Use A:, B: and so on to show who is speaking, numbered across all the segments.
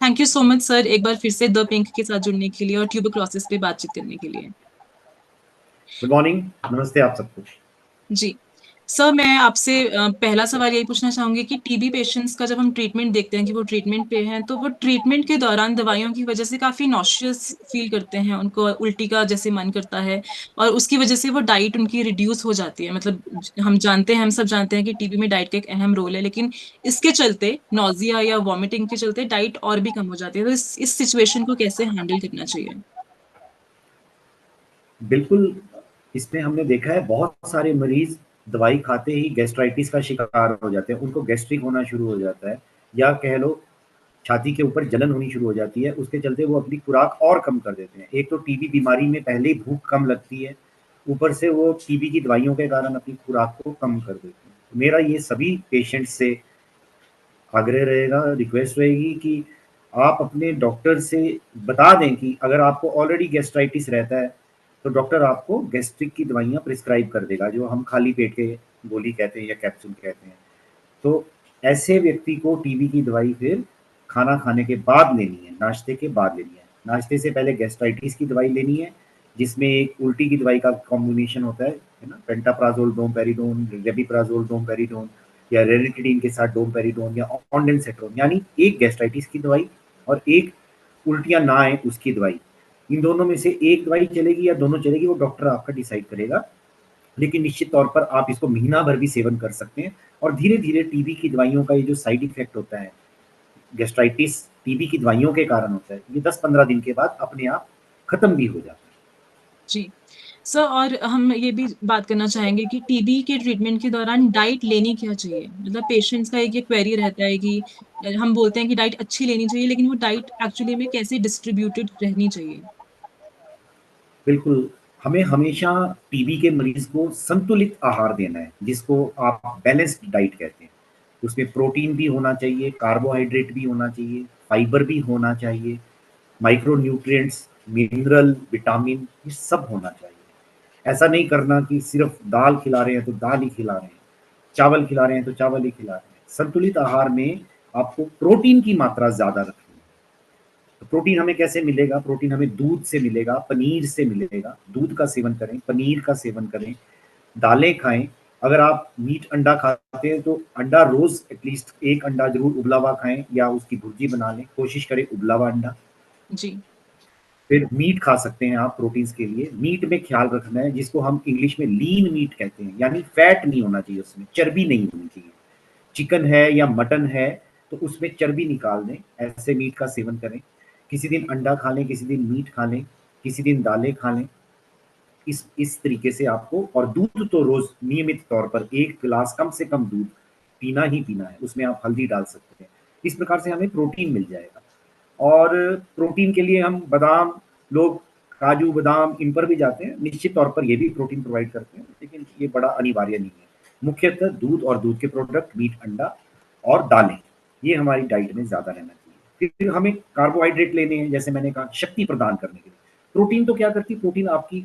A: Thank you so much sir, एक बार फिर से द पिंक के साथ जुड़ने के लिए और ट्यूबरक्लोसिस पे बातचीत करने के लिए।
B: गुड मॉर्निंग, नमस्ते आप सबको।
A: जी सर, मैं आपसे पहला सवाल यही पूछना चाहूंगी कि टीबी पेशेंट्स का जब हम ट्रीटमेंट देखते हैं कि वो ट्रीटमेंट पे हैं, तो वो ट्रीटमेंट के दौरान दवाइयों की वजह से काफी नॉशियस फील करते हैं, उनको उल्टी का जैसे मन करता है और उसकी वजह से वो डाइट उनकी रिड्यूस हो जाती है। मतलब हम जानते हैं, हम सब जानते हैं कि टीबी में डाइट का एक अहम रोल है, लेकिन इसके चलते नॉजिया या वॉमिटिंग के चलते डाइट और भी कम हो जाती है। तो इस सिचुएशन को कैसे हैंडल करना चाहिए?
B: बिल्कुल, इसमें हमने देखा है बहुत सारे मरीज़ दवाई खाते ही गैस्ट्राइटिस का शिकार हो जाते हैं। उनको गैस्ट्रिक होना शुरू हो जाता है या कह लो छाती के ऊपर जलन होनी शुरू हो जाती है, उसके चलते वो अपनी खुराक और कम कर देते हैं। एक तो टीबी बीमारी में पहले ही भूख कम लगती है, ऊपर से वो टीबी की दवाइयों के कारण अपनी खुराक को कम कर देते हैं। तो मेरा ये सभी पेशेंट्स से आग्रह रहेगा, रिक्वेस्ट रहेगी कि आप अपने डॉक्टर से बता दें कि अगर आपको ऑलरेडी गैस्ट्राइटिस रहता है, तो डॉक्टर आपको गैस्ट्रिक की दवाइयाँ प्रिस्क्राइब कर देगा, जो हम खाली पेट के गोली कहते हैं या कैप्सूल कहते हैं। तो ऐसे व्यक्ति को टीबी की दवाई फिर खाना खाने के बाद लेनी है, नाश्ते के बाद लेनी है। नाश्ते से पहले गैस्ट्राइटिस की दवाई लेनी है, जिसमें एक उल्टी की दवाई का कॉम्बिनेशन होता है ना, पेंटाप्राज़ोल, डोमपेरिडोन, रेबिप्राज़ोल, डोमपेरिडोन या रेनिटिडीन के साथ डोमपेरिडोन या ऑन्डेंसेट्रोन, यानी एक गैस्ट्राइटिस की दवाई और एक उल्टियाँ ना आए उसकी दवाई। इन दोनों में से एक दवाई चलेगी या दोनों चलेगी, वो डॉक्टर आपका डिसाइड करेगा। लेकिन निश्चित तौर पर आप इसको महीना भर भी सेवन कर सकते हैं और धीरे-धीरे टीबी की दवाइयों का ये जो साइड इफ़ेक्ट होता है, गैस्ट्राइटिस टीबी की दवाइयों के कारण होता है, ये 10-15 दिन के बाद अपने आप खत्म भी हो जाता है।
A: जी सर, और हम ये भी बात करना चाहेंगे कि टीबी के ट्रीटमेंट के दौरान डाइट लेनी क्या चाहिए? मतलब पेशेंट्स का एक ये क्वेरी रहता है कि हम बोलते हैं कि डाइट अच्छी लेनी चाहिए, लेकिन वो डाइट एक्चुअली में कैसे डिस्ट्रीब्यूटेड रहनी चाहिए?
B: बिल्कुल, हमें हमेशा टीबी के मरीज़ को संतुलित आहार देना है, जिसको आप बैलेंस्ड डाइट कहते हैं। उसमें प्रोटीन भी होना चाहिए, कार्बोहाइड्रेट भी होना चाहिए, फाइबर भी होना चाहिए, माइक्रो न्यूट्रिएंट्स, मिनरल, विटामिन, ये सब होना चाहिए। ऐसा नहीं करना कि सिर्फ़ दाल खिला रहे हैं तो दाल ही खिला रहे हैं, चावल खिला रहे हैं तो चावल ही खिला रहे हैं। संतुलित आहार में आपको प्रोटीन की मात्रा ज़्यादा रखनी है। तो प्रोटीन हमें कैसे मिलेगा? प्रोटीन हमें दूध से मिलेगा, पनीर से मिलेगा। दूध का सेवन करें, पनीर का सेवन करें, दालें खाएँ। अगर आप मीट अंडा खाते हैं तो अंडा रोज़ एटलीस्ट 1 अंडा ज़रूर उबला हुआ खाएँ या उसकी भुर्जी बना लें, कोशिश करें उबला हुआ अंडा।
A: जी।
B: फिर मीट खा सकते हैं आप प्रोटीन्स के लिए। मीट में ख़्याल रखना है, जिसको हम इंग्लिश में लीन मीट कहते हैं, यानी फैट नहीं होना चाहिए उसमें, चर्बी नहीं होनी चाहिए। चिकन है या मटन है तो उसमें चर्बी निकाल दें, ऐसे मीट का सेवन करें। किसी दिन अंडा खा लें, किसी दिन मीट खा लें, किसी दिन दालें खा लें। इस तरीके से आपको, और दूध तो रोज़ नियमित तौर पर 1 गिलास कम से कम दूध पीना ही पीना है, उसमें आप हल्दी डाल सकते हैं। इस प्रकार से हमें प्रोटीन मिल जाएगा। और प्रोटीन के लिए हम बादाम, लोग काजू, बादाम इन पर भी जाते हैं, निश्चित तौर पर ये भी प्रोटीन प्रोवाइड करते हैं, लेकिन ये बड़ा अनिवार्य नहीं है। मुख्यतः दूध और दूध के प्रोडक्ट, मीट, अंडा और दालें, ये हमारी डाइट में ज़्यादा रहना चाहिए। फिर हमें कार्बोहाइड्रेट लेने हैं, जैसे मैंने कहा, शक्ति प्रदान करने के लिए। प्रोटीन तो क्या करती है? प्रोटीन आपकी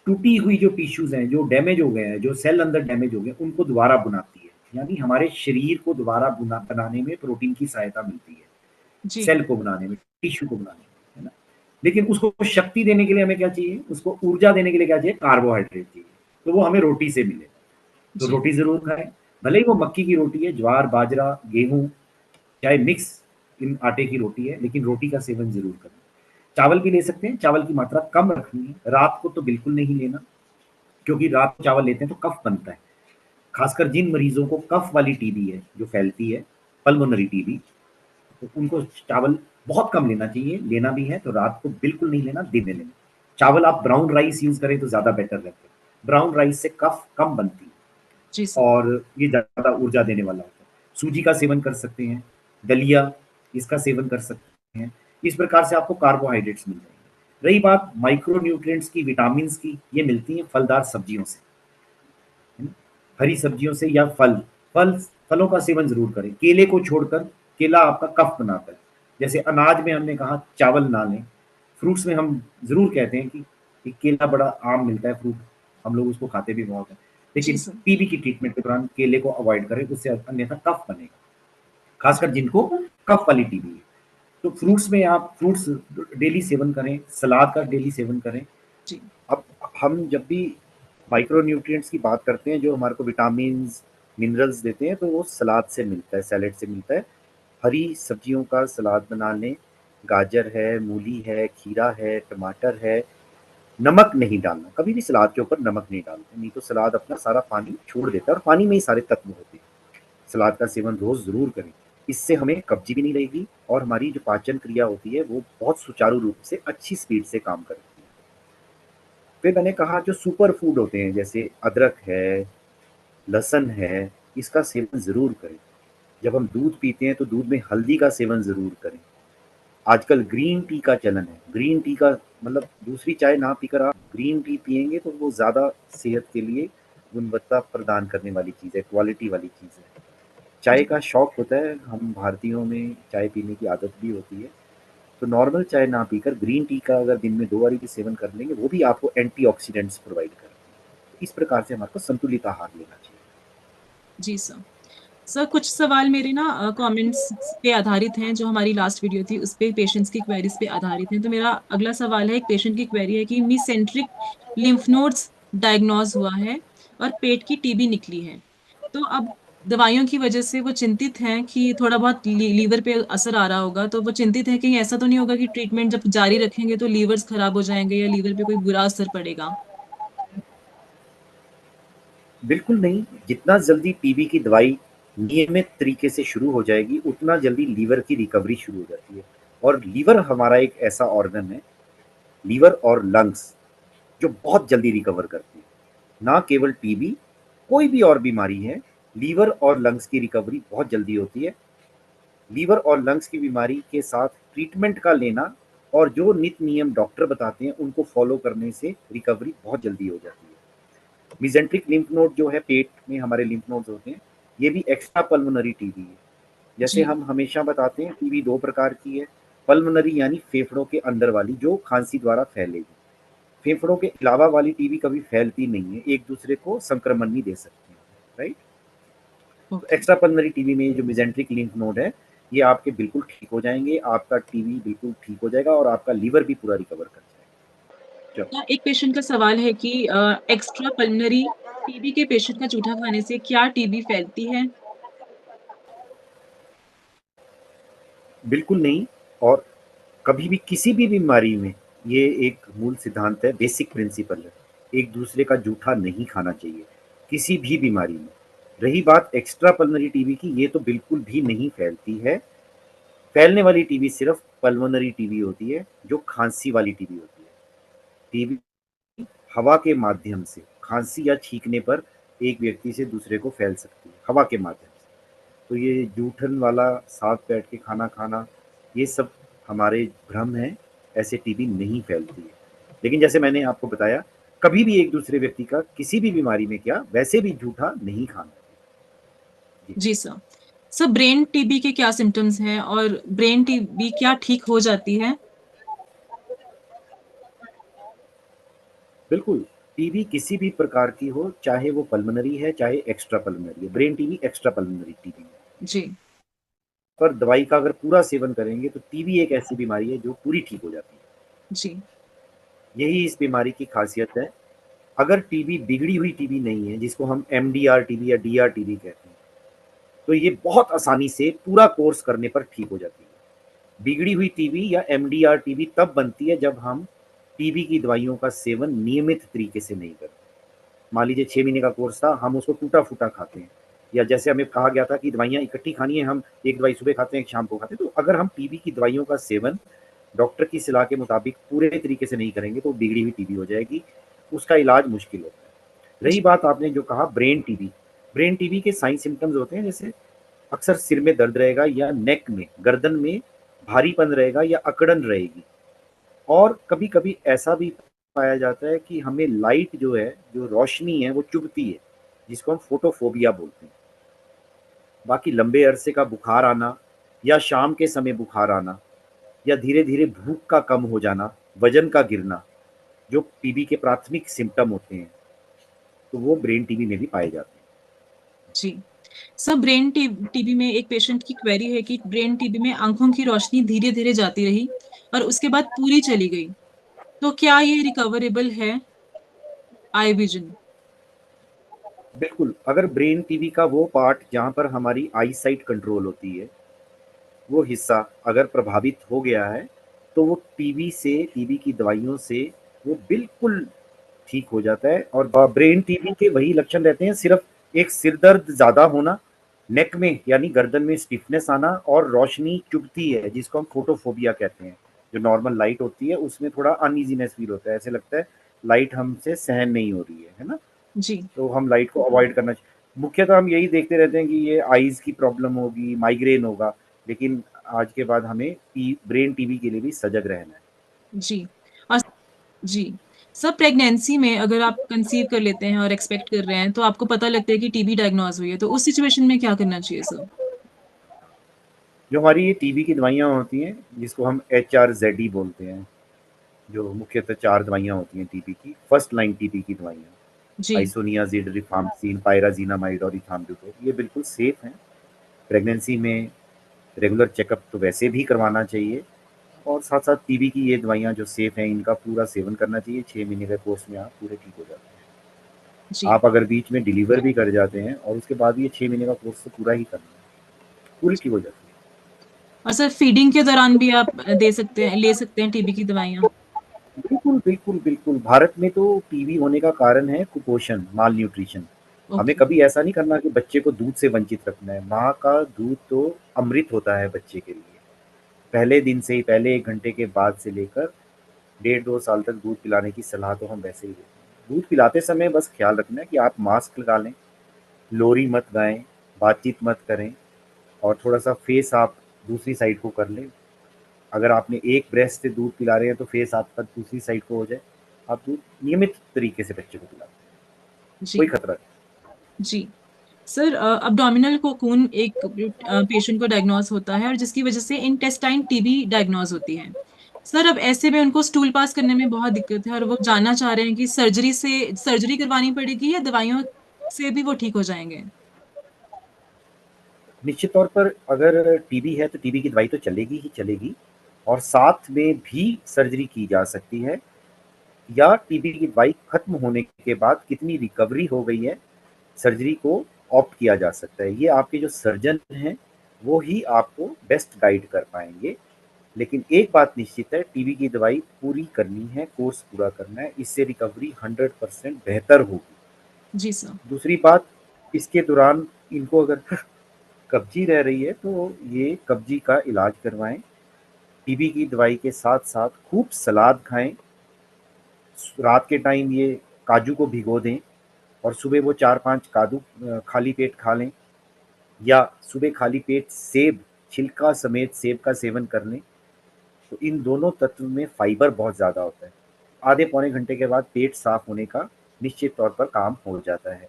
B: टूटी हुई जो टिश्यूज़ हैं, जो डैमेज हो गए हैं, जो सेल अंदर डैमेज हो गए, उनको दोबारा बनाती है। यानी हमारे शरीर को दोबारा बनाने में प्रोटीन की सहायता मिलती है।
A: जी।
B: सेल को बनाने में, टिश्यू को बनाने में, है ना? लेकिन उसको शक्ति देने के लिए हमें क्या चाहिए? उसको ऊर्जा देने के लिए क्या चाहिए? कार्बोहाइड्रेट चाहिए। तो वो हमें रोटी से मिलेगा। तो
A: जी।
B: रोटी ज़रूर खाएँ, भले ही वो मक्की की रोटी है, ज्वार, बाजरा, गेहूँ, चाहे मिक्स इन आटे की रोटी है, लेकिन रोटी का सेवन ज़रूर करें। चावल भी ले सकते हैं, चावल की मात्रा कम रखनी है। रात को तो बिल्कुल नहीं लेना, क्योंकि रात को चावल लेते हैं तो कफ बनता है। खासकर जिन मरीज़ों को कफ वाली टीबी है, जो फैलती है, पल्मोनरी टीबी, तो उनको चावल बहुत कम लेना चाहिए। लेना भी है तो रात को बिल्कुल नहीं लेना, दिन में लेना। चावल आप ब्राउन राइस यूज़ करें तो ज़्यादा बेटर रहता है। ब्राउन राइस से कफ कम बनती है
A: जी सर।
B: और ये ज़्यादा ऊर्जा देने वाला होता है। सूजी का सेवन कर सकते हैं, दलिया, इसका सेवन कर सकते हैं। इस प्रकार से आपको कार्बोहाइड्रेट्स मिल जाएँगे। रही बात माइक्रो न्यूट्रिएंट्स की, विटामिन्स की, ये मिलती हैं फलदार सब्जियों से, है ना? हरी सब्जियों से या फलों का सेवन ज़रूर करें। केले को छोड़कर, केला आपका कफ बनाता है। जैसे अनाज में हमने कहा चावल ना लें, फ्रूट्स में हम ज़रूर कहते हैं कि केला बड़ा आम मिलता है फ्रूट, हम लोग उसको खाते भी बहुत हैं।
A: जी
B: लेकिन
A: सर।
B: टीबी की ट्रीटमेंट के दौरान केले को अवॉइड करें, उससे अन्यथा कफ बनेगा, खासकर जिनको कफ वाली टीबी है। तो फ्रूट्स में आप फ्रूट्स डेली सेवन करें, सलाद का डेली सेवन करें।
A: जी।
B: अब हम जब भी माइक्रो न्यूट्रिएंट्स की बात करते हैं जो हमारे को विटामिन मिनरल्स देते हैं, तो वो सलाद से मिलता है, सैलेड से मिलता है। हरी सब्जियों का सलाद बना लें, गाजर है, मूली है, खीरा है, टमाटर है। नमक नहीं डालना, कभी भी सलाद के ऊपर नमक नहीं डालते, नहीं तो सलाद अपना सारा पानी छोड़ देता है और पानी में ही सारे तत्व होते हैं। सलाद का सेवन रोज जरूर करें, इससे हमें कब्जी भी नहीं रहेगी और हमारी जो पाचन क्रिया होती है वो बहुत सुचारू रूप से अच्छी स्पीड से काम करती है। फिर मैंने कहा जो सुपर फूड होते हैं जैसे अदरक है, लहसुन है, इसका सेवन ज़रूर करें। जब हम दूध पीते हैं तो दूध में हल्दी का सेवन ज़रूर करें। आजकल ग्रीन टी का चलन है, ग्रीन टी का मतलब दूसरी चाय ना पीकर आप ग्रीन टी पिएंगे तो वो ज़्यादा सेहत के लिए गुणवत्ता प्रदान करने वाली चीज़ है, क्वालिटी वाली चीज़ है। चाय
A: जी।
B: का शौक होता है, हम भारतीयों में चाय पीने की आदत भी होती है, तो नॉर्मल चाय ना पीकर ग्रीन टी का अगर दिन में 2 बारी भी सेवन कर लेंगे, वो भी आपको एंटीऑक्सीडेंट्स प्रोवाइड करती है। इस प्रकार से हमारे को संतुलित आहार लेना चाहिए।
A: जी सर। सर कुछ सवाल मेरे ना कमेंट्स पे आधारित हैं, जो हमारी लास्ट वीडियो थी उस पे पेशेंट्स की क्वेरीज पे आधारित हैं। तो मेरा अगला सवाल है, एक पेशेंट की क्वेरी है कि मीसेंट्रिक लिम्फ नोड्स डायग्नोज हुआ है और पेट की टीबी निकली है। तो अब दवाइयों की वजह से वो चिंतित हैं कि थोड़ा बहुत लीवर पे असर आ रहा होगा, तो वो चिंतित है कि ऐसा तो नहीं होगा कि ट्रीटमेंट जब जारी रखेंगे तो लीवर्स खराब हो जाएंगे या लीवर पे कोई बुरा असर पड़ेगा।
B: बिल्कुल नहीं, जितना जल्दी टीबी की दवाई नियमित तरीके से शुरू हो जाएगी, उतना जल्दी लीवर की रिकवरी शुरू हो जाती है। और लीवर हमारा एक ऐसा ऑर्गन है, लीवर और लंग्स, जो बहुत जल्दी रिकवर करती है। ना केवल टीबी, कोई भी और बीमारी है, लीवर और लंग्स की रिकवरी बहुत जल्दी होती है। लीवर और लंग्स की बीमारी के साथ ट्रीटमेंट का लेना और जो नित्य नियम डॉक्टर बताते हैं उनको फॉलो करने से रिकवरी बहुत जल्दी हो जाती है। मिजेंट्रिक लिम्फ नोड जो है, पेट में हमारे लिम्फ नोड्स होते हैं, ये भी एक्स्ट्रा पल्मोनरी टीबी है। जैसे
A: जी।
B: हम हमेशा बताते हैं, टीबी 2 प्रकार की है। पल्मोनरी यानी फेफड़ों के अंदर वाली, जो खांसी द्वारा फैलेगी। फेफड़ों के अलावा वाली टीबी कभी फैलती नहीं है, एक दूसरे को संक्रमण नहीं दे सकती है, राइट। तो
A: ओके।
B: एक्स्ट्रा पल्मोनरी टीबी में जो मिजेंट्रिक लिम्फ नोड है, ये आपके बिल्कुल ठीक हो जाएंगे, आपका टीबी बिल्कुल ठीक हो जाएगा और आपका लीवर भी पूरा रिकवर कर जाएगा। चलो,
A: एक पेशेंट का सवाल है कि एक्स्ट्रा पल्मोनरी टीबी के पेशेंट का जूठा खाने से क्या टीबी फैलती है?
B: बिल्कुल नहीं। और कभी भी किसी भी बीमारी में ये एक मूल सिद्धांत है, बेसिक प्रिंसिपल है, एक दूसरे का जूठा नहीं खाना चाहिए किसी भी बीमारी में। रही बात एक्स्ट्रा पल्मोनरी टीबी की, ये तो बिल्कुल भी नहीं फैलती है। फैलने वाली टीबी सिर्फ पल्मोनरी टीबी होती है, जो खांसी वाली टीबी होती है। टीबी हवा के माध्यम से, खांसी या छींकने पर एक व्यक्ति से दूसरे को फैल सकती है, हवा के माध्यम से। तो ये जूठन वाला, साथ बैठ के खाना खाना, ये सब हमारे भ्रम है, ऐसे टीबी नहीं फैलती है। लेकिन जैसे मैंने आपको बताया, कभी भी एक दूसरे व्यक्ति का किसी भी बीमारी में क्या, वैसे भी जूठा नहीं खाना। जी।
A: जी सर। सर ब्रेन टीबी के क्या सिम्टम्स हैं और ब्रेन टीबी क्या ठीक हो जाती है?
B: बिल्कुल, टीबी किसी भी प्रकार की हो, चाहे वो पल्मोनरी है, चाहे एक्स्ट्रा पल्मोनरी है। Brain TB extra pulmonary TB है।
A: जी।
B: पर दवाई का अगर पूरा सेवन करेंगे तो टीबी एक ऐसी बीमारी है जो पूरी ठीक हो जाती है।
A: जी।
B: यही इस बीमारी की खासियत है। अगर टीबी बिगड़ी हुई टीबी नहीं है, जिसको हम एमडीआर टीबी या डीआर टीबी कहते हैं, तो ये बहुत आसानी से पूरा कोर्स करने पर ठीक हो जाती है। बिगड़ी हुई टीबी या एमडीआर टीबी तब बनती है जब हम टीबी की दवाइयों का सेवन नियमित तरीके से नहीं करते। मान लीजिए 6 महीने का कोर्स था, हम उसको टूटा फूटा खाते हैं, या जैसे हमें कहा गया था कि दवाइयाँ इकट्ठी खानी है, हम एक दवाई सुबह खाते हैं, एक शाम को खाते हैं। तो अगर हम टीबी की दवाइयों का सेवन डॉक्टर की सलाह के मुताबिक पूरे तरीके से नहीं करेंगे तो बिगड़ी हुई टीबी हो जाएगी, उसका इलाज मुश्किल होता है। रही
A: जी।
B: बात आपने जो कहा ब्रेन टीबी, ब्रेन टीबी के साइन सिम्टम्स होते हैं, जैसे अक्सर सिर में दर्द रहेगा, या नेक में, गर्दन में भारीपन रहेगा, या अकड़न रहेगी। और कभी कभी ऐसा भी पाया जाता है कि हमें लाइट जो है, जो रोशनी है, वो चुभती है, जिसको हम फोटोफोबिया बोलते हैं। बाकी लंबे अरसे का बुखार आना, या शाम के समय बुखार आना, या धीरे धीरे भूख का कम हो जाना, वजन का गिरना, जो टीबी के प्राथमिक सिम्टम होते हैं, तो वो ब्रेन टीबी में भी पाए जाते हैं।
A: जी। सर ब्रेन टीबी में एक पेशेंट की क्वेरी है कि ब्रेन टीबी में आंखों की रोशनी धीरे धीरे जाती रही और उसके बाद पूरी चली गई, तो क्या ये रिकवरेबल है? Eye vision.
B: बिल्कुल, अगर ब्रेन टीवी का वो पार्ट जहाँ पर हमारी आई साइट कंट्रोल होती है, वो हिस्सा अगर प्रभावित हो गया है, तो वो टीबी की दवाइयों से वो बिल्कुल ठीक हो जाता है। और ब्रेन टीबी के वही लक्षण रहते हैं, सिर्फ एक सिर दर्द ज़्यादा होना, नेक में यानी गर्दन में स्टिफनेस आना और रोशनी चुभती है, जिसको हम फोटोफोबिया कहते हैं। जो नॉर्मल लाइट होती है उसमें थोड़ा अनईजीनेस फील होता है, ऐसे लगता है लाइट हमसे सहन नहीं हो रही है ना?
A: जी।
B: तो हम लाइट को अवॉइड करना चाहिए। मुख्यतः हम यही देखते रहते हैं कि ये आईज की प्रॉब्लम होगी, माइग्रेन होगा, लेकिन आज के बाद हमें ब्रेन टीबी के लिए भी सजग रहना है।
A: जी। और जी सर, प्रेगनेंसी में अगर आप कंसीव कर लेते हैं और एक्सपेक्ट कर रहे हैं तो आपको पता लगता है कि टीबी डायग्नोज हुई है, तो उस सिचुएशन में क्या करना चाहिए सर?
B: जो हमारी ये टीबी की दवाइयाँ होती हैं, जिसको हम HRZD बोलते हैं, जो मुख्यतः 4 दवाइयाँ होती हैं टीबी की, फर्स्ट लाइन टीबी की दवाइयाँ,
A: जी।
B: आइसोनियाज़िड, रिफाम्पिसिन, पायराज़िनामाइड और इथाम्बुटोल, ये बिल्कुल सेफ हैं। प्रेगनेंसी में रेगुलर चेकअप तो वैसे भी करवाना चाहिए, और साथ-साथ टीबी की ये दवाइयाँ जो सेफ हैं, इनका पूरा सेवन करना चाहिए। 6 महीने के कोर्स में आप पूरे ठीक हो जाते हैं।
A: जी।
B: आप अगर बीच में डिलीवर भी कर जाते हैं और उसके बाद ये 6 महीने का कोर्स तो पूरा ही करना है, पूरी ठीक हो जाती है।
A: और सर फीडिंग के दौरान भी आप दे सकते हैं, ले सकते हैं टीबी की दवाइयाँ?
B: बिल्कुल, बिल्कुल, बिल्कुल। भारत में तो टीबी होने का कारण है कुपोषण, माल न्यूट्रिशन। हमें
A: ओके।
B: कभी ऐसा नहीं करना कि बच्चे को दूध से वंचित रखना है। माँ का दूध तो अमृत होता है बच्चे के लिए। पहले दिन से ही, पहले 1 घंटे के बाद से लेकर डेढ़ 2 साल तक दूध पिलाने की सलाह तो हम वैसे ही देते हैं। दूध पिलाते समय बस ख्याल रखना है कि आप मास्क लगा लें, लोरी मत गाएँ, बातचीत मत करें, और थोड़ा-सा फेस आप दूसरी साइड को कर लें। अगर आपने एक ब्रेस्ट से दूध पिला रहे हैं तो फेस आपका दूसरी साइड को हो जाए। आप दूध नियमित तरीके से बच्चे को पिलाएँ, कोई
A: जी।
B: खतरा नहीं।
A: जी। सर अब्डोमिनल कोकून एक पेशेंट को डायग्नोज होता है और जिसकी वजह से इंटेस्टाइन टीबी डायग्नोज होती है। सर अब ऐसे में उनको स्टूल पास करने में बहुत दिक्कत है और वो जानना चाह रहे हैं कि सर्जरी करवानी पड़ेगी या दवाइयों से भी वो ठीक हो जाएंगे?
B: निश्चित तौर पर अगर टीबी है तो टीबी की दवाई तो चलेगी ही चलेगी, और साथ में भी सर्जरी की जा सकती है, या टीबी की दवाई खत्म होने के बाद कितनी रिकवरी हो गई है, सर्जरी को ऑप्ट किया जा सकता है। ये आपके जो सर्जन हैं, वो ही आपको बेस्ट गाइड कर पाएँगे। लेकिन एक बात निश्चित है, टीबी की दवाई पूरी करनी है, कोर्स पूरा करना है, इससे रिकवरी 100% बेहतर होगी।
A: जी सर।
B: दूसरी बात, इसके दौरान इनको अगर कब्जी रह रही है तो ये कब्जी का इलाज करवाएँ। टीबी की दवाई के साथ-साथ खूब सलाद खाएँ। रात के टाइम ये काजू को भिगो दें और सुबह वो 4-5 काजू खाली पेट खा लें, या सुबह खाली पेट सेब, छिलका समेत सेब का सेवन कर लें। तो इन दोनों तत्व में फाइबर बहुत ज़्यादा होता है। आधे पौने घंटे के बाद पेट साफ होने का निश्चित तौर पर काम हो जाता है।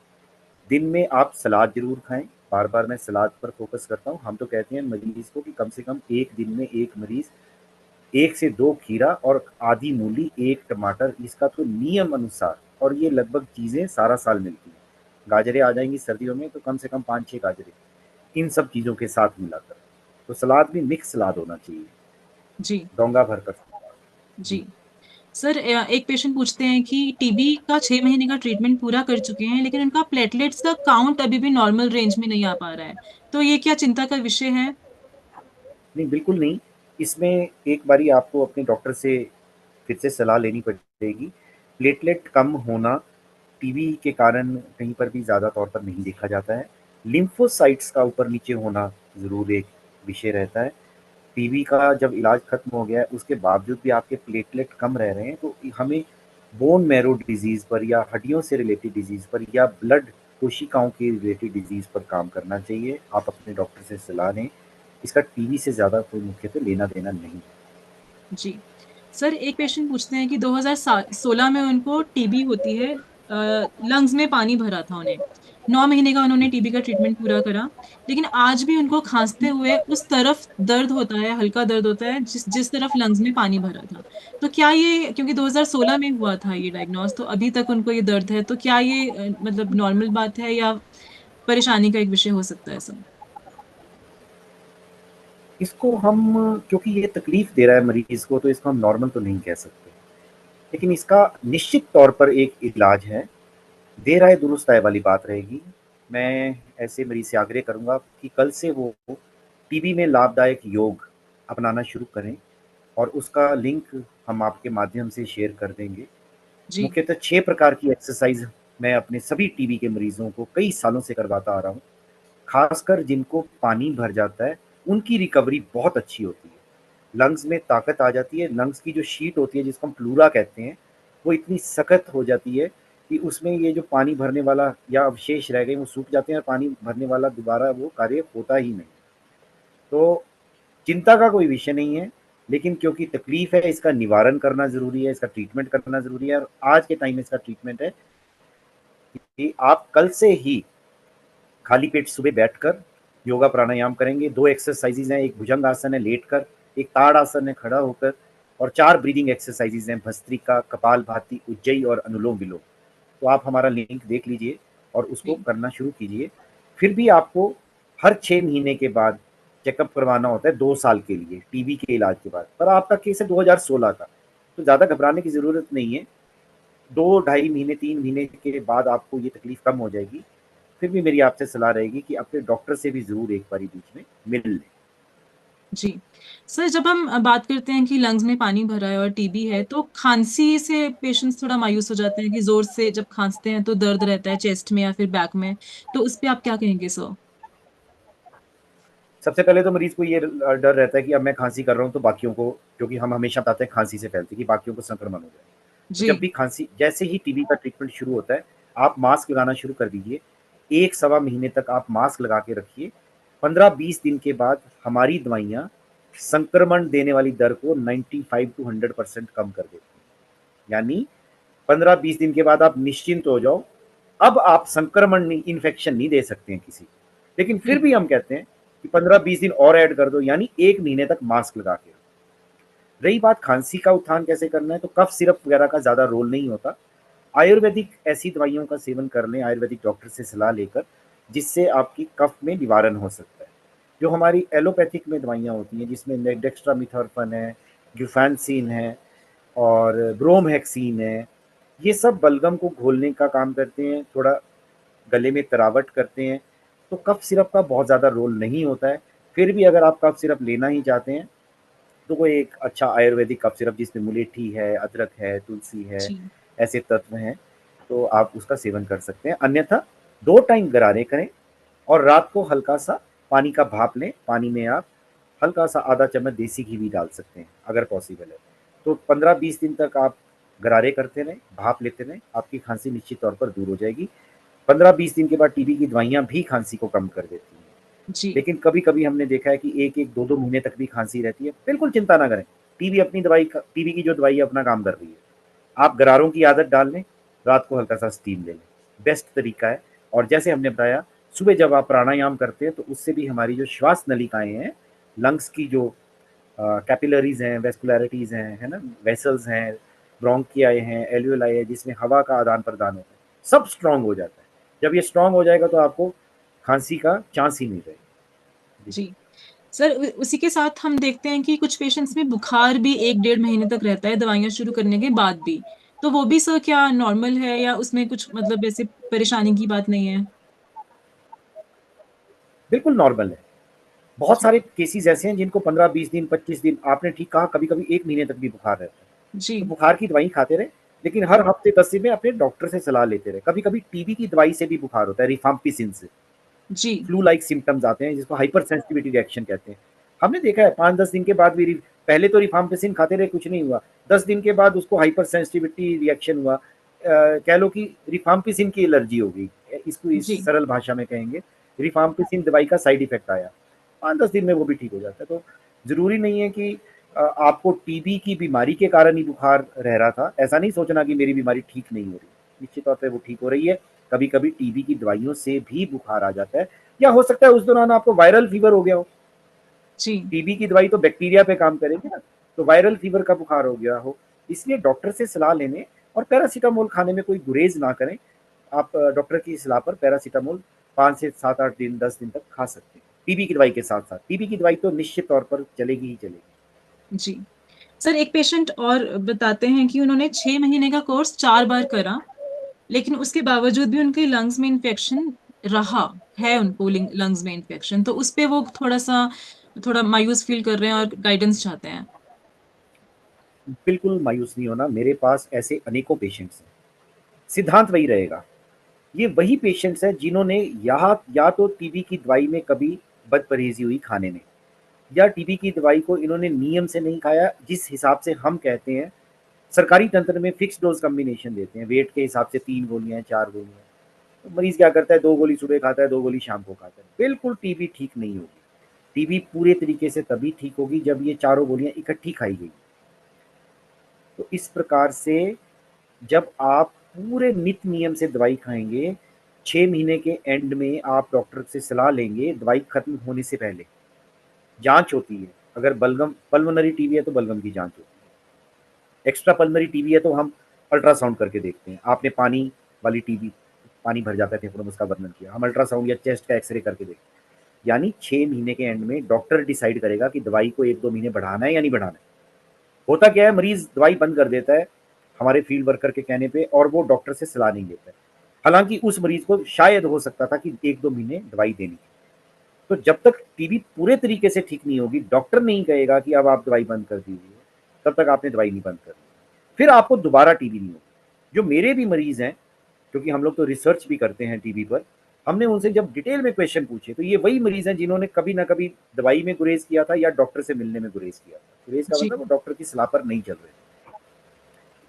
B: दिन में आप सलाद ज़रूर खाएँ, बार-बार मैं सलाद पर फ़ोकस करता हूँ। हम तो कहते हैं मरीज़ को कि कम से कम 1 दिन में 1 मरीज़ 1 से 2 खीरा और आधी मूली, 1 टमाटर, इसका तो नियम अनुसार, और ये लगभग चीज़ें सारा साल मिलती हैं। गाजरें आ जाएँगी सर्दियों में तो कम से कम 5-6 गाजरें, इन सब चीज़ों के साथ मिलाकर। तो सलाद भी मिक्स सलाद होना चाहिए,
A: जी।
B: डोंगा भरकर।
A: जी।
B: जी।
A: सर एक पेशेंट पूछते हैं कि टीबी का 6 महीने का ट्रीटमेंट पूरा कर चुके हैं लेकिन उनका प्लेटलेट्स का काउंट अभी भी नॉर्मल रेंज में नहीं आ पा रहा है, तो ये क्या चिंता का विषय है?
B: नहीं, बिल्कुल नहीं। इसमें एक बारी आपको अपने डॉक्टर से फिर से सलाह लेनी पड़ेगी। प्लेटलेट कम होना टीबी के कारण कहीं पर भी ज़्यादा तौर पर नहीं देखा जाता है। लिम्फोसाइट्स का ऊपर-नीचे होना ज़रूर एक विषय रहता है। टीबी का जब इलाज खत्म हो गया है, उसके बावजूद भी आपके प्लेटलेट कम रह रहे हैं, तो हमें बोन मैरो डिज़ीज़ पर या हड्डियों से रिलेटेड डिज़ीज़ पर या ब्लड कोशिकाओं के रिलेटेड डिज़ीज़ पर काम करना चाहिए। आप अपने डॉक्टर से सलाह लें। इसका टीबी से ज़्यादा कोई मुख्यतः लेना-देना नहीं है।
A: जी। सर एक पेशेंट पूछते हैं कि 2016 में उनको टीबी होती है, लंग्स में पानी भरा था उन्हें। 9 महीने का उन्होंने टीबी का ट्रीटमेंट पूरा करा, लेकिन आज भी उनको खाँसते हुए उस तरफ दर्द होता है, हल्का दर्द होता है जिस जिस तरफ लंग्स में पानी भरा था। तो क्या ये, क्योंकि 2016 में हुआ था ये डायग्नोज़, तो अभी तक उनको ये दर्द है, तो क्या ये मतलब नॉर्मल बात है या परेशानी का एक विषय हो सकता है सब?
B: इसको हम, क्योंकि ये तकलीफ दे रहा है मरीज को, तो इसको हम नॉर्मल तो नहीं कह सकते, लेकिन इसका निश्चित तौर पर एक इलाज है। देर आए दुरुस्त आए वाली बात रहेगी। मैं ऐसे मरीज से आग्रह करूंगा कि कल से वो टीबी में लाभदायक योग अपनाना शुरू करें, और उसका लिंक हम आपके माध्यम से शेयर कर देंगे।
A: जी।
B: मुख्यतः 6 प्रकार की एक्सरसाइज मैं अपने सभी टीबी के मरीजों को कई सालों से करवाता आ रहा हूँ। खासकर जिनको पानी भर जाता है, उनकी रिकवरी बहुत अच्छी होती है। लंग्स में ताकत आ जाती है, लंग्स की जो शीट होती है जिसको हम प्लूरा कहते हैं, वो इतनी सख्त हो जाती है कि उसमें ये जो पानी भरने वाला या अवशेष रह गए वो सूख जाते हैं, और पानी भरने वाला दोबारा वो कार्य होता ही नहीं। तो चिंता का कोई विषय नहीं है, लेकिन क्योंकि तकलीफ है, इसका निवारण करना ज़रूरी है, इसका ट्रीटमेंट करना ज़रूरी है, और आज के टाइम में इसका ट्रीटमेंट है कि आप कल से ही खाली पेट सुबह बैठकर योगा प्राणायाम करेंगे। 2 एक्सरसाइजेज हैं, एक भुजंग आसन है लेटकर, एक ताड़ आसन है खड़ा होकर, और 4 ब्रीदिंग एक्सरसाइजेज हैं, भस्त्रिका, कपालभाति, उज्जयी और अनुलोम विलोम। तो आप हमारा लिंक देख लीजिए और उसको
A: जी।
B: करना शुरू कीजिए। फिर भी आपको हर 6 महीने के बाद चेकअप करवाना होता है 2 साल के लिए, टीबी के इलाज के बाद। पर आपका केस है 2016 का, तो ज़्यादा घबराने की ज़रूरत नहीं है। 2 ढाई महीने 3 महीने के बाद आपको ये तकलीफ कम हो जाएगी। फिर भी मेरी आपसे सलाह रहेगी कि अपने डॉक्टर से भी ज़रूर एक बारी बीच में मिल लें।
A: जी। सर, जब हम बात करते हैं कि लंग्स में पानी भरा है और टीबी है, तो खाँसी से पेशेंट्स थोड़ा मायूस हो जाते हैं कि ज़ोर से जब खाँसते हैं तो दर्द रहता है चेस्ट में या फिर बैक में। तो उस पे आप क्या कहेंगे सर?
B: सबसे पहले तो मरीज़ को ये डर रहता है कि अब मैं खाँसी कर रहा हूँ तो बाकियों को, क्योंकि हम हमेशा बताते हैं खाँसी से फैलती है, कि बाकियों को संक्रमण हो जाए। तो
A: जी।
B: जब भी खाँसी, जैसे ही टीबी का ट्रीटमेंट शुरू होता है, आप मास्क लगाना शुरू कर दीजिए। 1 सवा महीने तक आप मास्क लगा के रखिए। 15-20 दिन के बाद हमारी दवाइयाँ संक्रमण देने वाली दर को 95 टू 100% कम कर देती हैं। यानी 15-20 दिन के बाद आप निश्चिंत हो जाओ, अब आप संक्रमण नहीं, इन्फेक्शन नहीं दे सकते हैं किसी को। लेकिन फिर
A: जी।
B: भी हम कहते हैं कि 15-20 दिन और ऐड कर दो, यानी 1 महीने तक मास्क लगा के। रही बात खांसी का उत्थान कैसे करना है, तो कफ सिरप वगैरह का ज़्यादा रोल नहीं होता। आयुर्वेदिक ऐसी दवाइयों का सेवन कर लें, आयुर्वेदिक डॉक्टर से सलाह लेकर, जिससे आपकी कफ में निवारण हो सकता है। जो हमारी एलोपैथिक में दवाइयाँ होती हैं, जिसमें डेक्स्ट्रामिथॉर्फन है, गुफेंसिन है और ब्रोमहेक्सिन है, ये सब बलगम को घोलने का काम करते हैं, थोड़ा गले में तरावट करते हैं। तो कफ सिरप का बहुत ज़्यादा रोल नहीं होता है। फिर भी अगर आप कफ सिरप लेना ही चाहते हैं, तो कोई एक अच्छा आयुर्वेदिक कफ सिरप जिसमें मुलेठी है, अदरक है, तुलसी है,
A: जी।
B: ऐसे तत्व हैं, तो आप उसका सेवन कर सकते हैं। अन्यथा 2 टाइम गरारे करें, और रात को हल्का-सा पानी का भाप लें। पानी में आप हल्का-सा आधा चम्मच देसी घी भी डाल सकते हैं, अगर पॉसिबल है। तो 15-20 दिन तक आप गरारे करते रहें, भाप लेते रहें, आपकी खाँसी निश्चित तौर पर दूर हो जाएगी। 15-20 दिन के बाद टीबी की दवाइयाँ भी खाँसी को कम कर देती हैं।
A: जी।
B: लेकिन कभी-कभी हमने देखा है कि 1-1, 2-2 महीने तक भी खाँसी रहती है। बिल्कुल चिंता ना करें, टीबी की जो दवाई है अपना काम कर रही है। आप गरारों की आदत डाल लें, रात को हल्का-सा स्टीम ले लें, बेस्ट तरीका है। और जैसे हमने बताया, सुबह जब आप प्राणायाम करते हैं तो उससे भी हमारी जो श्वास नलिकाएँ हैं, लंग्स की जो कैपिलरीज़ हैं, वैस्कुलैरिटीज़ हैं, है ना? वेसल्स हैं, ब्रोंकियाए हैं, एल्वियोलाई है, जिसमें हवा का आदान-प्रदान होता है, सब स्ट्रॉन्ग हो जाता है। जब ये स्ट्रॉन्ग हो जाएगा तो आपको खाँसी का चांस ही नहीं रहेगा। जी।
A: जी। सर, उसी के साथ हम देखते हैं कि कुछ पेशेंट्स में बुखार भी 1 डेढ़ महीने तक रहता है दवाइयाँ शुरू करने के बाद भी। तो वो भी सर क्या नॉर्मल है या उसमें कुछ मतलब ऐसे परेशानी की बात नहीं है?
B: बिल्कुल नॉर्मल है। बहुत
A: जी।
B: सारे केसेज़ ऐसे हैं जिनको 15-20 दिन, 25 दिन, आपने ठीक कहा, कभी-कभी 1 महीने तक भी बुखार रहता है। तो
A: जी।
B: बुखार की दवाई खाते रहें, लेकिन हर हफ्ते 10 दिन में अपने डॉक्टर से सलाह लेते रहें। कभी-कभी टीबी की दवाई से भी बुखार होता है, रिफाम्पिसिन से।
A: जी।
B: फ्लू लाइक सिम्पटम्स आते हैं, जिसको हाइपर सेंसिटिविटी रिएक्शन कहते हैं। हमने देखा है 5-10 दिन के बाद भी पहले तो रिफाम्पिसिन खाते रहे, कुछ नहीं हुआ। 10 दिन के बाद उसको हाइपर सेंसिटिविटी रिएक्शन हुआ। कह लो कि रिफाम्पिसिन की एलर्जी हो गई। इसको इस
A: जी।
B: सरल भाषा में कहेंगे, रिफाम्पिसिन दवाई का साइड इफ़ेक्ट आया। 5-10 दिन में वो भी ठीक हो जाता है। तो ज़रूरी नहीं है कि आपको टीबी की बीमारी के कारण ही बुखार रह रहा था। ऐसा नहीं सोचना कि मेरी बीमारी ठीक नहीं हो रही। निश्चित तौर पे वो ठीक हो रही है। कभी-कभी टीबी की दवाइयों से भी बुखार आ जाता है, या हो सकता है उस दौरान आपको वायरल फीवर हो गया हो।
A: जी।
B: टीबी की दवाई तो बैक्टीरिया पे काम करेगी ना, तो वायरल फीवर का बुखार हो गया हो। इसलिए डॉक्टर से सलाह लेने और पैरासिटामोल खाने में कोई गुरेज ना करें। आप डॉक्टर की सलाह पर पैरासिटामोल 5 से 7-8 दिन 10 दिन तक खा सकते हैं टीबी की दवाई के साथ साथ। टीबी की दवाई तो निश्चित तौर पर चलेगी ही चलेगी।
A: जी सर, एक पेशेंट और बताते हैं कि उन्होंने 6 महीने का कोर्स 4 बार करा, लेकिन उसके बावजूद भी उनके लंग्स में इन्फेक्शन रहा है, उनको लंग्स में इन्फेक्शन, तो उस पे वो थोड़ा मायूस फील कर रहे हैं और गाइडेंस चाहते हैं।
B: बिल्कुल मायूस नहीं होना, मेरे पास ऐसे अनेकों पेशेंट्स हैं। सिद्धांत वही रहेगा, ये वही पेशेंट्स हैं जिन्होंने या तो टीबी की दवाई में कभी बदपरहेजी हुई खाने में, या टीबी की दवाई को इन्होंने नियम से नहीं खाया, जिस हिसाब से हम कहते हैं सरकारी तंत्र में फिक्स डोज कॉम्बिनेशन देते हैं, वेट के हिसाब से 3 गोलियां 4 गोलियां। तो मरीज क्या करता है, 2 गोली सुबह खाता है, 2 गोली शाम को खाता है। बिल्कुल टीबी ठीक नहीं होगी। टीबी पूरे तरीके से तभी ठीक होगी जब ये चारों गोलियां इकट्ठी खाई गई। तो इस प्रकार से जब आप पूरे नित नियम से दवाई खाएंगे, 6 महीने के एंड में आप डॉक्टर से सलाह लेंगे, दवाई खत्म होने से पहले जांच होती है। अगर बलगम पल्मोनरी टीबी है तो बलगम की जांच होती है, एक्स्ट्रा पल्मोनरी टीबी है तो हम अल्ट्रासाउंड करके देखते हैं। आपने पानी वाली टीबी, पानी भर जाता है फेफड़ों में, उसका वर्णन किया, हम अल्ट्रासाउंड या चेस्ट का एक्सरे करके देखते हैं। यानी 6 महीने के एंड में डॉक्टर डिसाइड करेगा कि दवाई को 1-2 महीने बढ़ाना है या नहीं बढ़ाना है। होता क्या है, मरीज दवाई बंद कर देता है हमारे फील्ड वर्कर के कहने पे, और वो डॉक्टर से सलाह नहीं लेता है, हालांकि उस मरीज को शायद हो सकता था कि 1-2 महीने दवाई देनी। तो जब तक टीबी पूरे तरीके से ठीक नहीं होगी, डॉक्टर नहीं कहेगा कि अब आप दवाई बंद कर दीजिए, तब तक आपने दवाई नहीं बंद करनी, फिर आपको दोबारा टीबी नहीं होगी। जो मेरे भी मरीज हैं, क्योंकि हम लोग तो रिसर्च भी करते हैं टीबी पर, हमने उनसे जब डिटेल में क्वेश्चन पूछे तो ये वही मरीज हैं जिन्होंने कभी ना कभी दवाई में गुरेज किया था या डॉक्टर से मिलने में गुरेज किया था। गुरेज का
A: जी
B: मतलब वो डॉक्टर की सलाह पर नहीं चल रहे थे,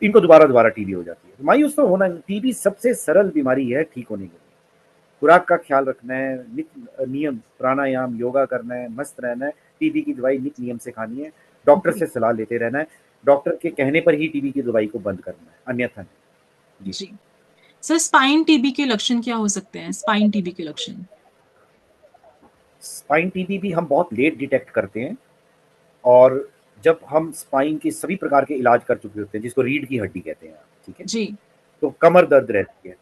B: इनको दोबारा दोबारा टीबी हो जाती है। मायूस तो होना, टीबी सबसे सरल बीमारी है ठीक होने के लिए। खुराक का ख्याल रखना है, नियम प्राणायाम योगा करना है, मस्त रहना है, टीबी की दवाई नित नियम से खानी है, डॉक्टर
A: जी
B: से सलाह लेते रहना है, डॉक्टर के कहने पर ही टीबी की दवाई को बंद करना है, अन्यथा नहीं। जी।
A: जी सर, स्पाइन टीबी के लक्षण क्या हो सकते हैं? स्पाइन टीबी के लक्षण?
B: स्पाइन टीबी भी हम बहुत लेट डिटेक्ट करते हैं, और जब हम स्पाइन के सभी प्रकार के इलाज कर चुके होते हैं, जिसको रीढ़ की हड्डी कहते हैं, ठीक है,
A: जी
B: तो कमर दर्द रहती है,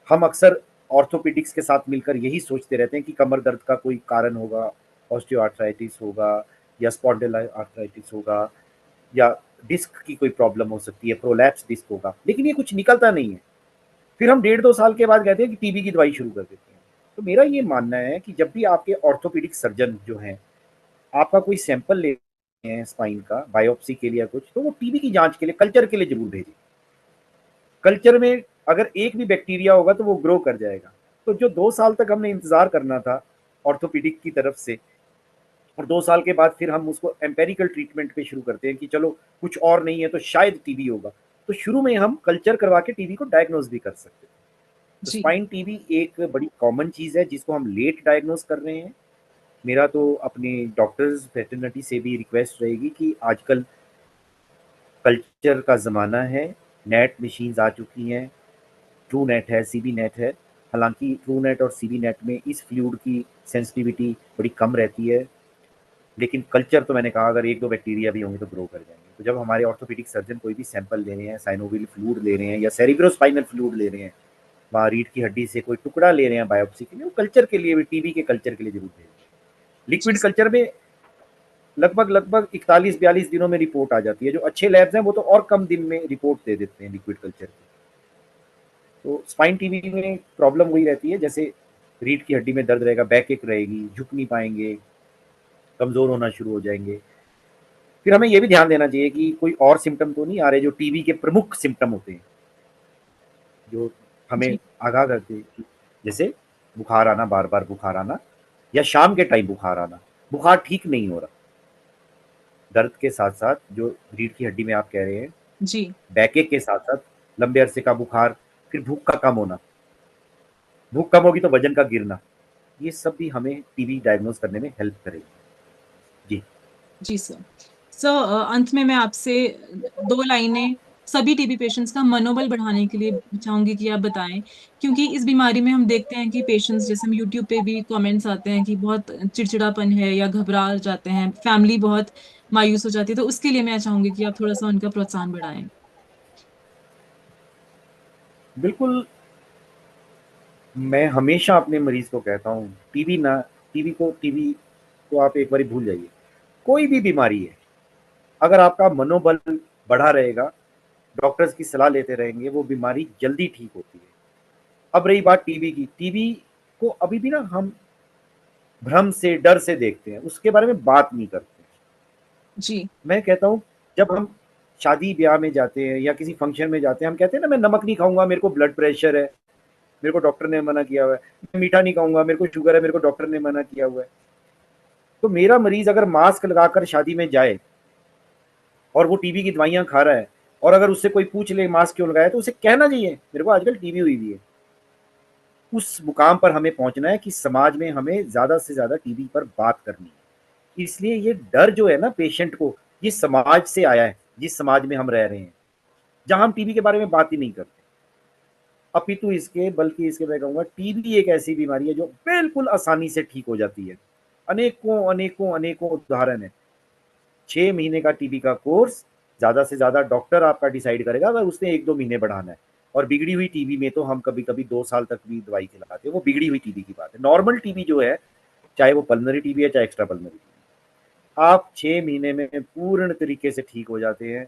B: हम अक्सर ऑर्थोपेडिक्स के साथ मिलकर यही सोचते रहते हैं कि कमर दर्द का कोई कारण होगा, ऑस्टियोआर्थराइटिस होगा, या स्पॉन्डिलोआर्थराइटिस होगा, या डिस्क की कोई प्रॉब्लम हो सकती है, प्रोलैप्स डिस्क होगा, लेकिन ये कुछ निकलता नहीं है। फिर हम 1.5-2 साल के बाद कहते हैं कि टीबी की दवाई शुरू कर देते हैं। तो मेरा ये मानना है कि जब भी आपके ऑर्थोपेडिक सर्जन जो हैं आपका कोई सैंपल ले रहे हैं स्पाइन का, बायोप्सी के लिए कुछ, तो वो टीबी की जांच के लिए, कल्चर के लिए जरूर भेजें। कल्चर में अगर एक भी बैक्टीरिया होगा तो वो ग्रो कर जाएगा। तो जो 2 साल तक हमने इंतजार करना था ऑर्थोपेडिक की तरफ से, और 2 साल के बाद फिर हम उसको एम्पेरिकल ट्रीटमेंट पे शुरू करते हैं कि चलो कुछ और नहीं है तो शायद टीबी होगा, तो शुरू में हम कल्चर करवा के टीबी को डायग्नोज भी कर सकते हैं। तो
A: जी
B: स्पाइन टीबी एक बड़ी कॉमन चीज़ है जिसको हम लेट डायग्नोज कर रहे हैं। मेरा तो अपने डॉक्टर्स वेटरनरी से भी रिक्वेस्ट रहेगी कि आजकल कल्चर का ज़माना है, नेट मशीन्स आ चुकी हैं, ट्रू नेट है, सीबी नेट है। हालांकि ट्रू नेट और सीबी नेट में इस फ्लूइड की सेंसिटिविटी बड़ी कम रहती है, लेकिन कल्चर तो मैंने कहा अगर 1-2 बैक्टीरिया भी होंगे तो ग्रो कर जाएंगे। तो जब हमारे ऑर्थोपेडिक सर्जन कोई भी सैंपल ले रहे हैं, साइनोवियल फ्लूइड ले रहे हैं या सेरिब्रोस्पाइनल फ्लूइड ले रहे हैं, वहाँ रीढ़ की हड्डी से कोई टुकड़ा ले रहे हैं बायोप्सी के लिए, वो कल्चर के लिए भी, टीबी के कल्चर के लिए जरूर भेजें।
A: जी
B: लिक्विड कल्चर में लगभग 41-42 दिनों में रिपोर्ट आ जाती है। जो अच्छे लैब्स हैं वो तो और कम दिन में रिपोर्ट दे देते हैं लिक्विड कल्चर की। तो स्पाइन टीबी में प्रॉब्लम वही रहती है, जैसे रीढ़ की हड्डी में दर्द रहेगा, बैक एक रहेगी, झुक नहीं पाएंगे, कमजोर होना शुरू हो जाएंगे। फिर हमें यह भी ध्यान देना चाहिए कि कोई और सिम्टम तो नहीं आ रहे जो टीबी के प्रमुख सिम्टम होते हैं, जो हमें
A: जी
B: आगाह करते हैं, जैसे बुखार आना, बार बार बुखार आना, या शाम के टाइम बुखार आना, बुखार ठीक नहीं हो रहा, दर्द के साथ साथ जो रीढ़ की हड्डी में आप कह रहे हैं,
A: जी
B: बैकएक के साथ साथ लंबे अरसे का बुखार, फिर भूख का कम होना, भूख कम होगी तो वजन का गिरना, ये सब भी हमें टीबी डायग्नोज करने में हेल्प करेगी। जी
A: जी सर। अंत में मैं आपसे 2 लाइनें सभी टीबी पेशेंट्स का मनोबल बढ़ाने के लिए चाहूंगी कि आप बताएं, क्योंकि इस बीमारी में हम देखते हैं कि पेशेंट्स, जैसे हम यूट्यूब पे भी कमेंट्स आते हैं कि बहुत चिड़चिड़ापन है या घबरा जाते हैं, फैमिली बहुत मायूस हो जाती है, तो उसके लिए मैं चाहूंगी कि आप थोड़ा सा उनका प्रोत्साहन बढ़ाएं।
B: बिल्कुल, मैं हमेशा अपने मरीज को कहता हूँ, टीबी को आप एक बार भूल जाइए। कोई भी बीमारी है, अगर आपका मनोबल बढ़ा रहेगा, डॉक्टर्स की सलाह लेते रहेंगे, वो बीमारी जल्दी ठीक होती है। अब रही बात टीबी की, टीबी को अभी भी ना हम भ्रम से, डर से देखते हैं, उसके बारे में बात नहीं करते।
A: जी।
B: मैं कहता हूँ, जब हम शादी ब्याह में जाते हैं या किसी फंक्शन में जाते हैं, हम कहते हैं ना, मैं नमक नहीं खाऊंगा, मेरे को ब्लड प्रेशर है, मेरे को डॉक्टर ने मना किया हुआ है। मैं मीठा नहीं खाऊंगा, मेरे को शुगर है, मेरे को डॉक्टर ने मना किया हुआ है। तो मेरा मरीज अगर मास्क लगाकर शादी में जाए और वो टीबी की दवाइयां खा रहा है, और अगर उससे कोई पूछ ले मास्क क्यों लगाया, तो उसे कहना चाहिए मेरे को आजकल टीबी हुई हुई है। उस मुकाम पर हमें पहुंचना है कि समाज में हमें ज्यादा से ज्यादा टीबी पर बात करनी है। इसलिए ये डर जो है ना पेशेंट को, ये समाज से आया है, जिस समाज में हम रह रहे हैं, जहां हम टीबी के बारे में बात ही नहीं करते। अपितु इसके, बल्कि इसके मैं कहूंगा, टीबी एक ऐसी बीमारी है जो बिल्कुल आसानी से ठीक हो जाती है। अनेकों अनेकों अनेकों उदाहरण है। 6 महीने का टीबी का कोर्स, ज्यादा से ज्यादा डॉक्टर आपका डिसाइड करेगा, अगर उसने 1-2 महीने बढ़ाना है। और बिगड़ी हुई टीबी में तो हम कभी कभी 2 साल तक भी दवाई खिलाते हैं, वो बिगड़ी हुई टीबी की बात है। नॉर्मल टीबी जो है, चाहे वो पल्मनरी टीबी है चाहे एक्स्ट्रा पल्मनरी टीबी, आप 6 महीने में पूर्ण तरीके से ठीक हो जाते हैं।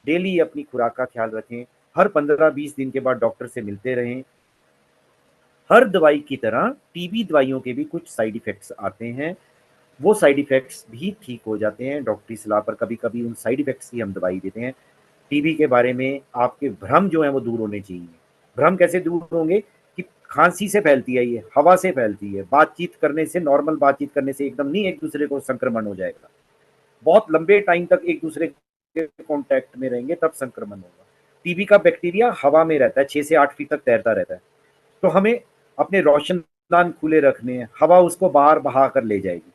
B: डेली अपनी खुराक का ख्याल रखें, हर 15-20 दिन के बाद डॉक्टर से मिलते रहें। हर दवाई की तरह टीबी दवाइयों के भी कुछ साइड इफेक्ट्स आते हैं, वो साइड इफेक्ट्स भी ठीक हो जाते हैं डॉक्टरी सलाह पर। कभी कभी उन साइड इफेक्ट्स की हम दवाई देते हैं। टीबी के बारे में आपके भ्रम जो है वो दूर होने चाहिए। भ्रम कैसे दूर होंगे कि खांसी से फैलती है, ये हवा से फैलती है, बातचीत करने से, नॉर्मल बातचीत करने से एकदम नहीं एक दूसरे को संक्रमण हो जाएगा। बहुत लंबे टाइम तक एक दूसरे के कॉन्टैक्ट में रहेंगे तब संक्रमण होगा। टीबी का बैक्टीरिया हवा में रहता है, 6 से 8 फीट तक तैरता रहता है। तो हमें अपने रोशनदान खुले रखने हैं, हवा उसको बाहर बहा कर ले जाएगी।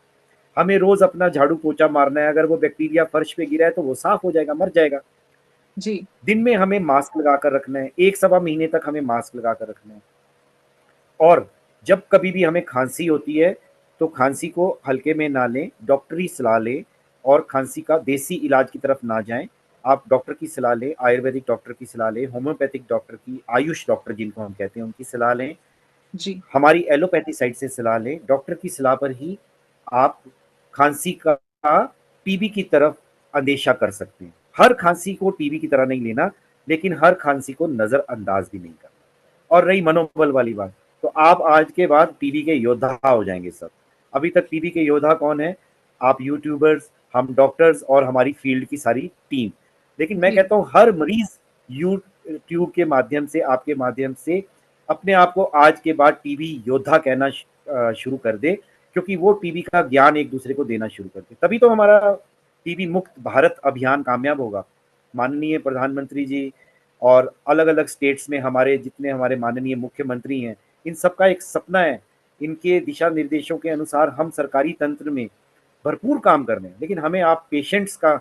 B: हमें रोज अपना झाड़ू पोछा मारना है, अगर वो बैक्टीरिया फर्श पे गिरा है तो वो साफ हो जाएगा, मर जाएगा।
A: जी।
B: दिन में हमें मास्क लगाकर रखना है, 1-1.25 महीने तक हमें मास्क लगाकर रखना है। और जब कभी भी हमें खांसी होती है तो खांसी को हल्के में ना लें, डॉक्टरी सलाह लें, और खांसी का देसी इलाज की तरफ ना जाएं। आप डॉक्टर की सलाह लें, आयुर्वेदिक डॉक्टर की सलाह लें, होम्योपैथिक डॉक्टर की, आयुष डॉक्टर जिनको हम कहते हैं उनकी सलाह लें,
A: जी।
B: हमारी एलोपैथी साइड से सलाह लें। डॉक्टर की सलाह पर ही आप खांसी का टीबी की तरफ अंदेशा कर सकते हैं। हर खांसी को टीबी की तरह नहीं लेना, लेकिन हर खांसी को नजरअंदाज भी नहीं करना। और रही मनोबल वाली बात, तो आप आज के बाद टीबी के योद्धा हो जाएंगे सब। अभी तक टीबी के योद्धा कौन है? आप यूट्यूबर्स, हम डॉक्टर्स और हमारी फील्ड की सारी टीम। लेकिन मैं
A: जी।
B: कहता हूँ हर मरीज यूट्यूब के माध्यम से, आपके माध्यम से अपने आप को आज के बाद टीबी योद्धा कहना शुरू कर दे, क्योंकि वो टीबी का ज्ञान एक दूसरे को देना शुरू कर दे। तभी तो हमारा टीबी मुक्त भारत अभियान कामयाब होगा। माननीय प्रधानमंत्री जी और अलग अलग स्टेट्स में हमारे जितने हमारे माननीय मुख्यमंत्री हैं, इन सबका एक सपना है। इनके दिशा निर्देशों के अनुसार हम सरकारी तंत्र में भरपूर काम कर रहे हैं, लेकिन हमें आप पेशेंट्स का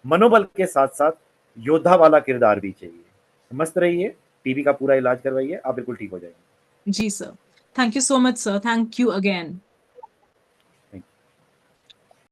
B: मनोबल के साथ साथ योद्धा वाला किरदार भी चाहिए। मस्त रहिए, टीबी का पूरा इलाज करवाइए, आप बिल्कुल ठीक हो जाएंगे।
A: जी sir. Thank you so much sir, thank you again.